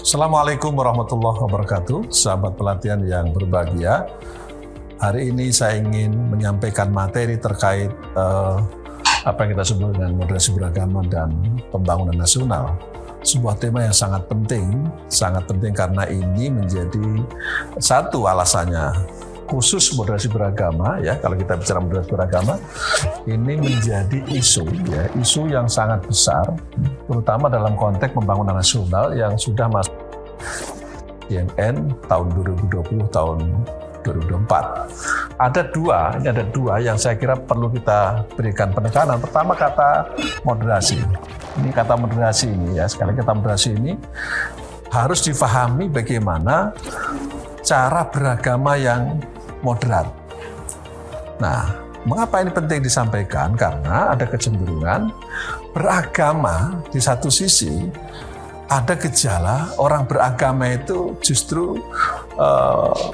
Assalamualaikum warahmatullahi wabarakatuh, sahabat pelatihan yang berbahagia. Hari ini saya ingin menyampaikan materi terkait apa yang kita sebut dengan moderasi beragama dan pembangunan nasional. Sebuah tema yang sangat penting karena ini menjadi satu alasannya khusus moderasi beragama, ya. Kalau kita bicara moderasi beragama, ini menjadi isu yang sangat besar, terutama dalam konteks pembangunan nasional yang sudah masuk IMN tahun 2020 tahun 2024. Ada dua yang saya kira perlu kita berikan penekanan. Pertama, kata moderasi. Ini kata moderasi ini, ya, sekali kata moderasi ini harus difahami bagaimana cara beragama yang moderat. Nah, mengapa ini penting disampaikan? Karena ada kecenderungan beragama di satu sisi, ada gejala orang beragama itu justru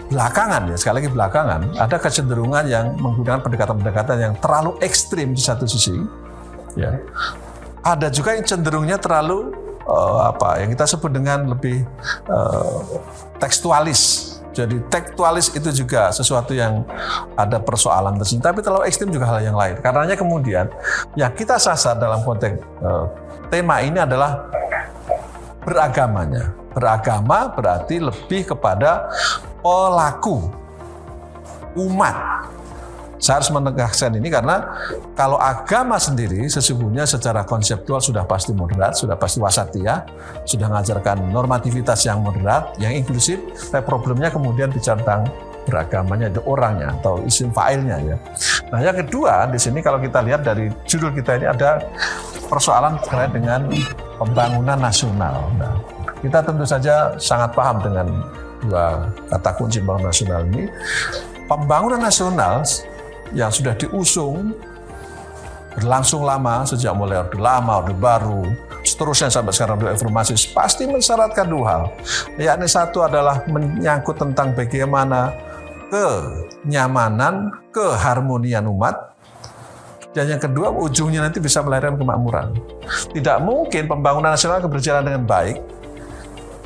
belakangan, ya, sekali lagi belakangan, ada kecenderungan yang menggunakan pendekatan-pendekatan yang terlalu ekstrim di satu sisi, ya. Ada juga yang cenderungnya terlalu yang kita sebut dengan lebih tekstualis. Jadi tekstualis itu juga sesuatu yang ada persoalan tersendiri, tapi terlalu ekstrim juga hal yang lain. Karenanya kemudian yang kita sasar dalam konteks tema ini adalah beragamanya. Beragama berarti lebih kepada pelaku umat. Saya harus menegaskan ini karena kalau agama sendiri sesungguhnya secara konseptual sudah pasti moderat, sudah pasti wasatiyah, sudah mengajarkan normativitas yang moderat, yang inklusif. Tapi problemnya kemudian bicara tentang beragamanya, itu orangnya atau isim fa'ilnya, ya. Nah, yang kedua di sini kalau kita lihat dari judul kita ini ada persoalan terkait dengan pembangunan nasional. Nah, kita tentu saja sangat paham dengan dua kata kunci pembangunan nasional ini. Pembangunan nasional yang sudah diusung berlangsung lama, sejak mulai Orde Lama, Orde Baru, seterusnya sampai sekarang reformasi, pasti mensyaratkan dua hal. Yakni satu adalah menyangkut tentang bagaimana kenyamanan, keharmonian umat, dan yang kedua ujungnya nanti bisa melahirkan kemakmuran. Tidak mungkin pembangunan nasional akan berjalan dengan baik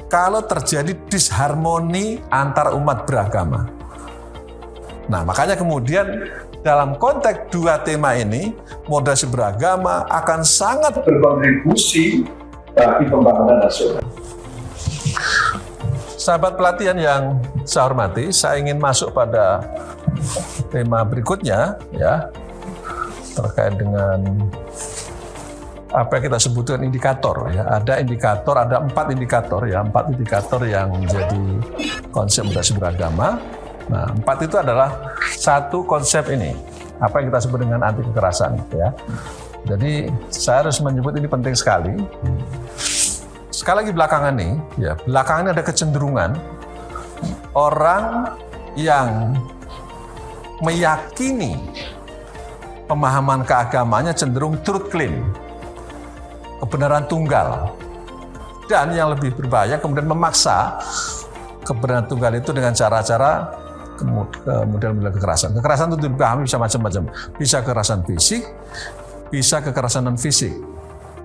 kalau terjadi disharmoni antar umat beragama. Nah, makanya kemudian dalam konteks dua tema ini, moderasi beragama akan sangat berkontribusi bagi pembangunan nasional. Sahabat pelatihan yang saya hormati, saya ingin masuk pada tema berikutnya, ya, terkait dengan apa yang kita sebutkan indikator, ya. Ada indikator, ada empat indikator yang menjadi konsep moderasi beragama. Nah, empat itu adalah satu konsep ini, apa yang kita sebut dengan anti kekerasan, ya. Jadi saya harus menyebut ini penting sekali. Sekali lagi belakangan ini ada kecenderungan orang yang meyakini pemahaman keagamanya cenderung truth claim, kebenaran tunggal, dan yang lebih berbahaya kemudian memaksa kebenaran tunggal itu dengan cara-cara model-model kekerasan. Kekerasan itu dipahami bisa macam-macam. Bisa kekerasan fisik, bisa kekerasan non fisik.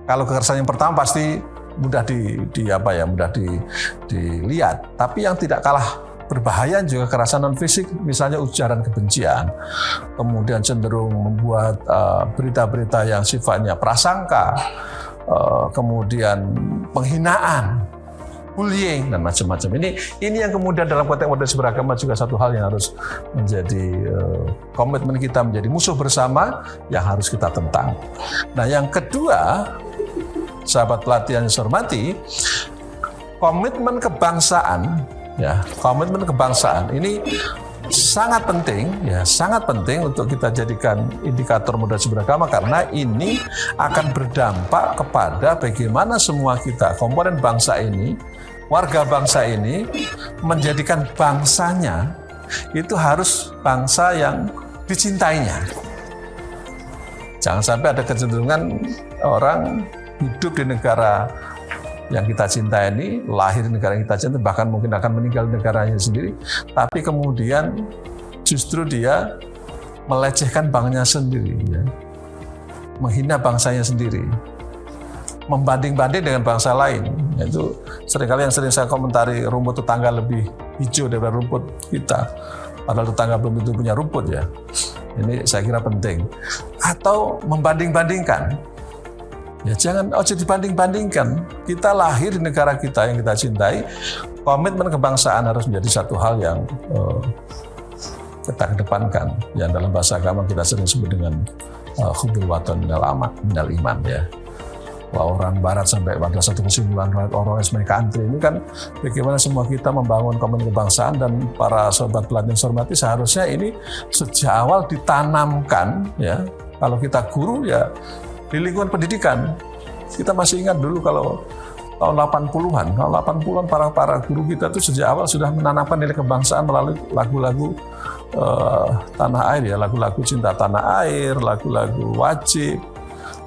Kalau kekerasan yang pertama pasti mudah dilihat. Tapi yang tidak kalah berbahaya juga kekerasan non fisik, misalnya ujaran kebencian, kemudian cenderung membuat berita-berita yang sifatnya prasangka, kemudian penghinaan, bullying, dan macam-macam. Ini yang kemudian dalam konteks moderasi beragama juga satu hal yang harus menjadi komitmen kita, menjadi musuh bersama yang harus kita tentang. Nah, yang kedua, sahabat pelatihan yang saya hormati, komitmen kebangsaan, ya, komitmen kebangsaan ini sangat penting untuk kita jadikan indikator moderasi beragama karena ini akan berdampak kepada bagaimana semua kita, komponen bangsa ini, warga bangsa ini, menjadikan bangsanya itu harus bangsa yang dicintainya. Jangan sampai ada kecenderungan orang hidup di negara yang kita cintai ini, lahir di negara yang kita cintai, bahkan mungkin akan meninggal di negaranya sendiri, tapi kemudian justru dia melecehkan bangsanya sendiri, ya. Menghina bangsanya sendiri. membanding-banding dengan bangsa lain. Itu seringkali yang sering saya komentari, rumput tetangga lebih hijau daripada rumput kita. Padahal tetangga belum tentu punya rumput ya. Ini saya kira penting. Atau membanding-bandingkan. Ya jangan dibanding-bandingkan. Kita lahir di negara kita yang kita cintai. Komitmen kebangsaan harus menjadi satu hal yang kita kedepankan. Yang dalam bahasa agama kita sering sebut dengan hubbul watan minal iman ya. Orang barat sampai pada satu kesimpulan orang mereka antri ini kan bagaimana semua kita membangun komitmen kebangsaan, dan para sobat pelatihan yang hormati seharusnya ini sejak awal ditanamkan ya. Kalau kita guru ya di lingkungan pendidikan. Kita masih ingat dulu kalau tahun 80-an para guru kita itu sejak awal sudah menanamkan nilai kebangsaan melalui lagu-lagu tanah air ya, lagu-lagu cinta tanah air, lagu-lagu wajib.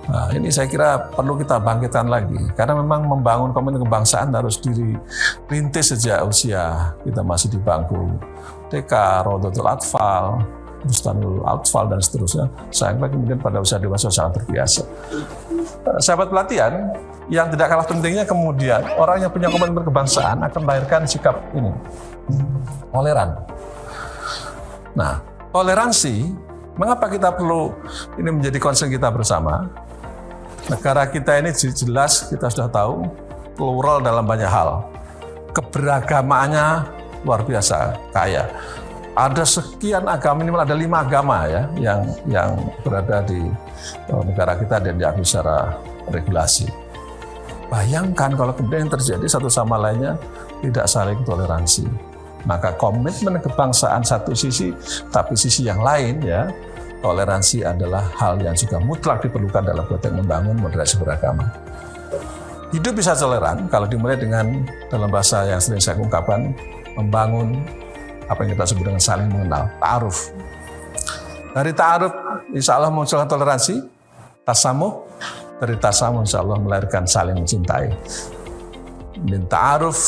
Nah, ini saya kira perlu kita bangkitkan lagi, karena memang membangun komitmen kebangsaan harus dirintis sejak usia kita masih di bangku TK, Rodotul Atfal, Bustanul Atfal, dan seterusnya. Sampai kemudian pada usia dewasa sangat terbiasa. Sahabat pelatihan, yang tidak kalah pentingnya kemudian orang yang punya komitmen kebangsaan akan melahirkan sikap ini, toleran. Nah, toleransi, mengapa kita perlu ini menjadi concern kita bersama? Negara kita ini jelas kita sudah tahu plural dalam banyak hal. Keberagamaannya luar biasa kaya. Ada sekian agama, minimal ada 5 agama ya yang berada di negara kita dan diakui secara regulasi. Bayangkan kalau kemudian terjadi satu sama lainnya tidak saling toleransi. Maka komitmen kebangsaan satu sisi, tapi sisi yang lain ya, toleransi adalah hal yang juga mutlak diperlukan dalam konteks membangun moderasi beragama. Hidup bisa toleran kalau dimulai dengan, dalam bahasa yang sering saya ungkapkan, membangun apa yang kita sebut dengan saling mengenal, ta'aruf. Dari ta'aruf, insya Allah munculkan toleransi. Tasamuh, dari tasamuh insya Allah melahirkan saling mencintai. Min ta'aruf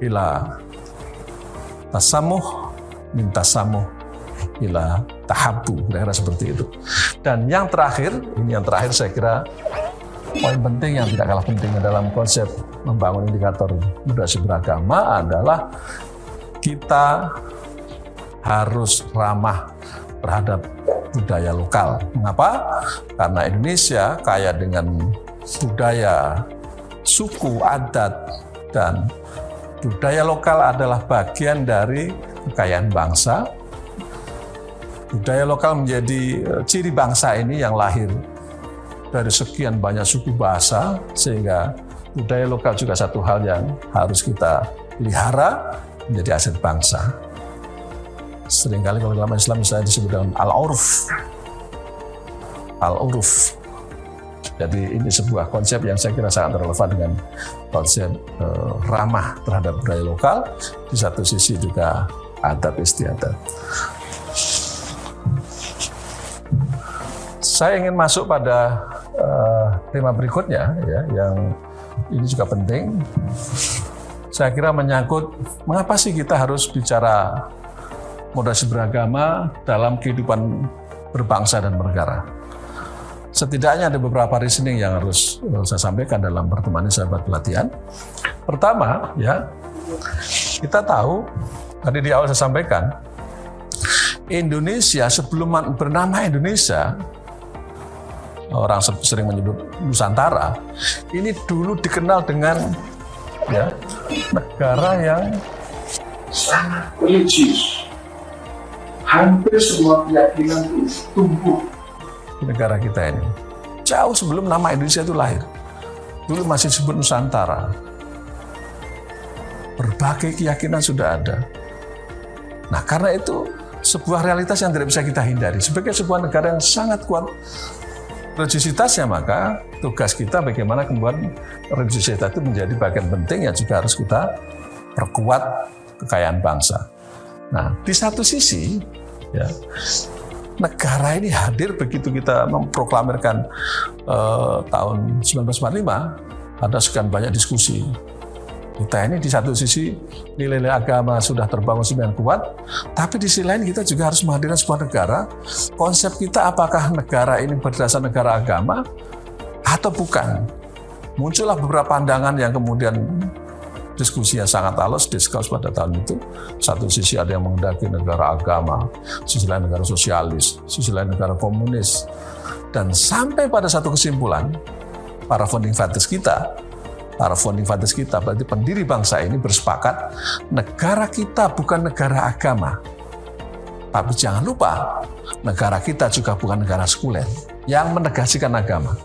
ila tasamuh, min tasamuh ila tahabbu, kira-kira seperti itu. Dan yang terakhir, ini yang terakhir saya kira poin penting yang tidak kalah pentingnya dalam konsep membangun indikator moderasi beragama adalah kita harus ramah terhadap budaya lokal. Mengapa? Karena Indonesia kaya dengan budaya, suku, adat, dan budaya lokal adalah bagian dari kekayaan bangsa. Budaya lokal menjadi ciri bangsa ini yang lahir dari sekian banyak suku bahasa, sehingga budaya lokal juga satu hal yang harus kita pelihara menjadi aset bangsa. Seringkali kalau dalam Islam misalnya disebut dengan al-urf. Al-urf. Jadi ini sebuah konsep yang saya kira sangat relevan dengan konsep ramah terhadap budaya lokal, di satu sisi juga adat istiadat. Saya ingin masuk pada tema berikutnya ya, yang ini juga penting. Saya kira menyangkut mengapa sih kita harus bicara moderasi beragama dalam kehidupan berbangsa dan bernegara. Setidaknya ada beberapa reasoning yang harus saya sampaikan dalam pertemuan ini, sahabat pelatihan. Pertama, ya, kita tahu tadi di awal saya sampaikan, Indonesia sebelum bernama Indonesia, orang sering menyebut Nusantara, ini dulu dikenal dengan ya negara yang sangat religius. Hampir semua keyakinan itu tumbuh di negara kita ini. Jauh sebelum nama Indonesia itu lahir. Dulu masih disebut Nusantara. Berbagai keyakinan sudah ada. Nah, karena itu sebuah realitas yang tidak bisa kita hindari. Sebagai sebuah negara yang sangat kuat religiositasnya, maka tugas kita bagaimana kemudian religiositas itu menjadi bagian penting yang juga harus kita perkuat kekayaan bangsa. Nah, di satu sisi, ya, negara ini hadir begitu kita memproklamirkan tahun 1945, ada sekian banyak diskusi. Kita ini di satu sisi nilai-nilai agama sudah terbangun sedemikian kuat, tapi di sisi lain kita juga harus menghadirkan sebuah negara. Konsep kita apakah negara ini berdasar negara agama atau bukan? muncullah beberapa pandangan yang kemudian diskusinya sangat halus, diskus pada tahun itu. Satu sisi ada yang menghendaki negara agama, sisi lain negara sosialis, sisi lain negara komunis. Dan sampai pada satu kesimpulan, para founding fathers kita, berarti pendiri bangsa ini bersepakat, negara kita bukan negara agama. Tapi jangan lupa, negara kita juga bukan negara sekuler yang menegasikan agama.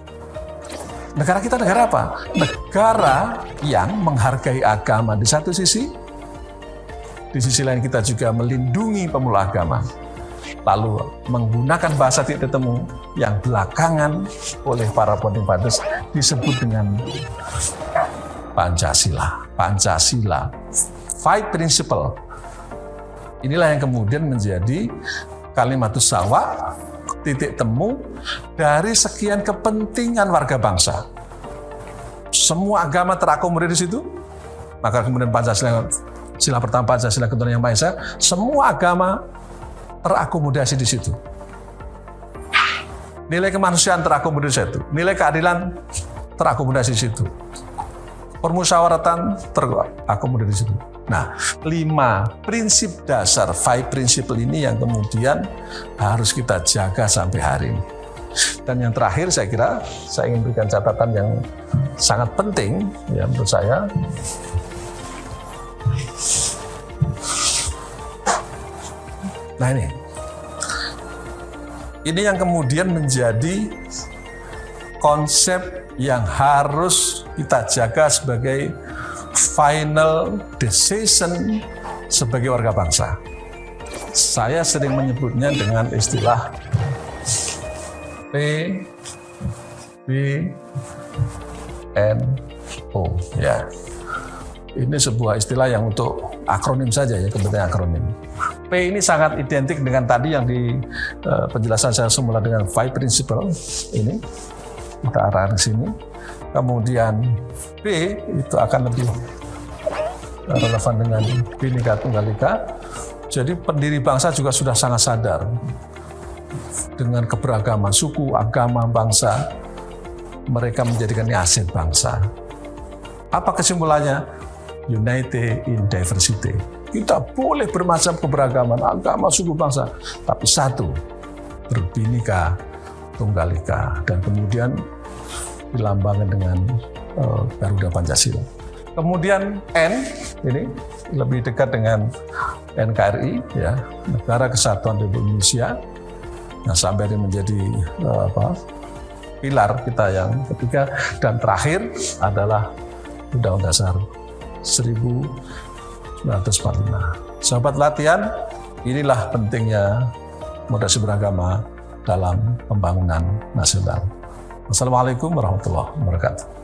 Negara kita negara apa? Negara yang menghargai agama di satu sisi, di sisi lain kita juga melindungi pemeluk agama. Lalu menggunakan bahasa titik temu yang belakangan oleh para founding fathers disebut dengan Pancasila. Pancasila, five principle. Inilah yang kemudian menjadi kalimatus sawa, titik temu dari sekian kepentingan warga bangsa. Semua agama terakomodir di situ, maka kemudian Pancasila, sila pertama Pancasila ketuhanan yang Maha Esa, semua agama terakomodasi di situ. Nilai kemanusiaan terakomodir di situ, nilai keadilan terakomodasi di situ, permusyawaratan terakomodir di situ. Nah, 5 prinsip dasar, 5 principle ini yang kemudian harus kita jaga sampai hari ini. Dan yang terakhir saya kira, saya ingin berikan catatan yang sangat penting ya menurut saya. Nah ini yang kemudian menjadi konsep yang harus kita jaga sebagai final decision sebagai warga bangsa. Saya sering menyebutnya dengan istilah PBNO ya. Ini sebuah istilah yang untuk akronim saja ya, kepentingan akronim. P ini sangat identik dengan tadi yang di penjelasan saya semula dengan 5 principle ini. Kita arah ke sini. Kemudian B itu akan lebih relevan dengan Bhinneka Tunggal Ika. Jadi pendiri bangsa juga sudah sangat sadar dengan keberagaman suku, agama, bangsa. Mereka menjadikan ini aset bangsa. Apa kesimpulannya? United in diversity. Kita boleh bermacam keberagaman agama, suku, bangsa, tapi satu, berbhinneka Tunggal Ika, dan kemudian dilambangkan dengan Garuda Pancasila. Kemudian N ini lebih dekat dengan NKRI ya, Negara Kesatuan Republik Indonesia. Nah, sampai ini menjadi pilar kita yang ketiga, dan terakhir adalah Undang-Undang Dasar 1945. Sahabat latihan, inilah pentingnya moderasi beragama dalam pembangunan nasional. Wassalamualaikum warahmatullahi wabarakatuh.